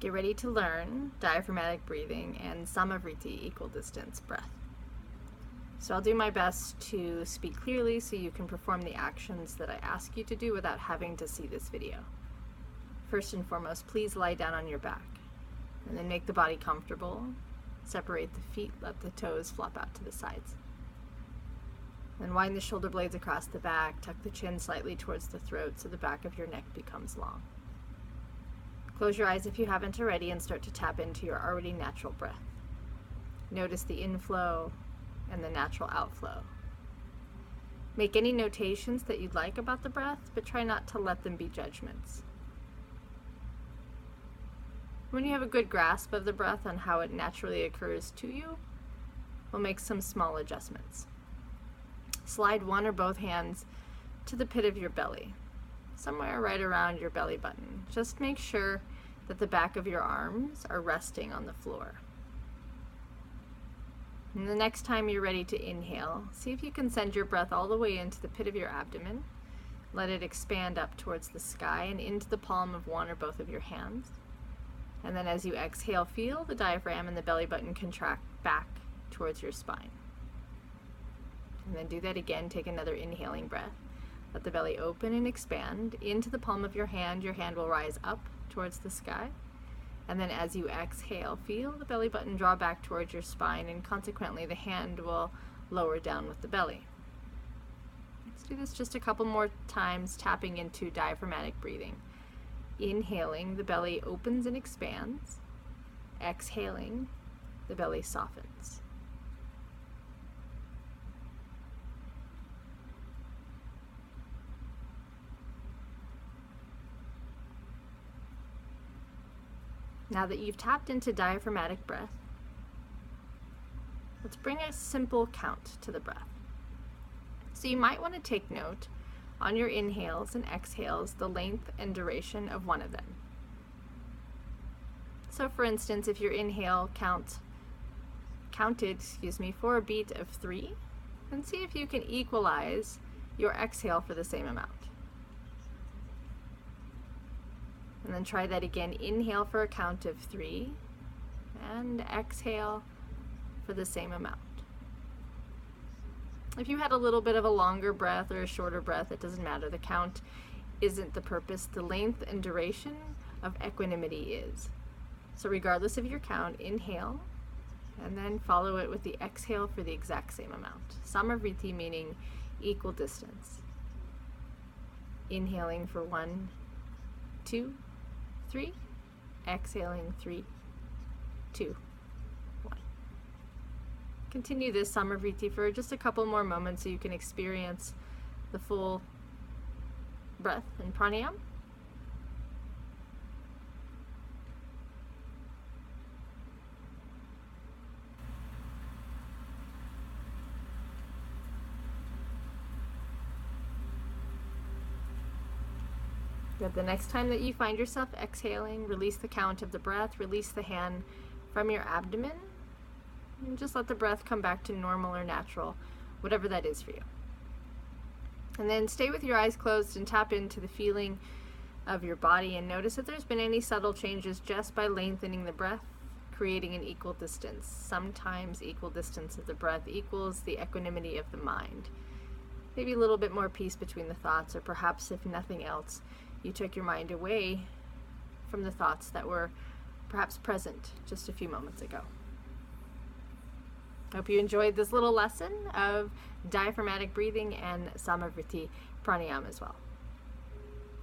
Get ready to learn diaphragmatic breathing and Sama Vritti, equal distance breath. So I'll do my best to speak clearly so you can perform the actions that I ask you to do without having to see this video. First and foremost, please lie down on your back and then make the body comfortable. Separate the feet, let the toes flop out to the sides. Then wind the shoulder blades across the back, tuck the chin slightly towards the throat so the back of your neck becomes long. Close your eyes if you haven't already and start to tap into your already natural breath. Notice the inflow and the natural outflow. Make any notations that you'd like about the breath, but try not to let them be judgments. When you have a good grasp of the breath on how it naturally occurs to you, we'll make some small adjustments. Slide one or both hands to the pit of your belly, somewhere right around your belly button. Just make sure that the back of your arms are resting on the floor. And the next time you're ready to inhale, see if you can send your breath all the way into the pit of your abdomen. Let it expand up towards the sky and into the palm of one or both of your hands. And then as you exhale, feel the diaphragm and the belly button contract back towards your spine. And then do that again. Take another inhaling breath. Let the belly open and expand into the palm of your hand. Your hand will rise up towards the sky. And then as you exhale, feel the belly button draw back towards your spine, and consequently the hand will lower down with the belly. Let's do this just a couple more times, tapping into diaphragmatic breathing. Inhaling, the belly opens and expands. Exhaling, the belly softens. Now that you've tapped into diaphragmatic breath, let's bring a simple count to the breath. So you might want to take note on your inhales and exhales the length and duration of one of them. So for instance, if your inhale counted for a beat of 3, then see if you can equalize your exhale for the same amount. And then try that again. Inhale for a count of 3 and exhale for the same amount. If you had a little bit of a longer breath or a shorter breath, it doesn't matter. The count isn't the purpose. The length and duration of equanimity is. So regardless of your count, inhale and then follow it with the exhale for the exact same amount. Sama Vritti meaning equal distance. Inhaling for 1, 2, 3, exhaling 3, 2, 1. Continue this Sama Vritti for just a couple more moments so you can experience the full breath in pranayama. Good. The next time that you find yourself exhaling, release the count of the breath, release the hand from your abdomen, and just let the breath come back to normal or natural, whatever that is for you. And then stay with your eyes closed and tap into the feeling of your body and notice if there's been any subtle changes just by lengthening the breath, creating an equal distance. Sometimes equal distance of the breath equals the equanimity of the mind. Maybe a little bit more peace between the thoughts, or perhaps if nothing else, you took your mind away from the thoughts that were perhaps present just a few moments ago. Hope you enjoyed this little lesson of diaphragmatic breathing and Sama Vritti pranayama as well.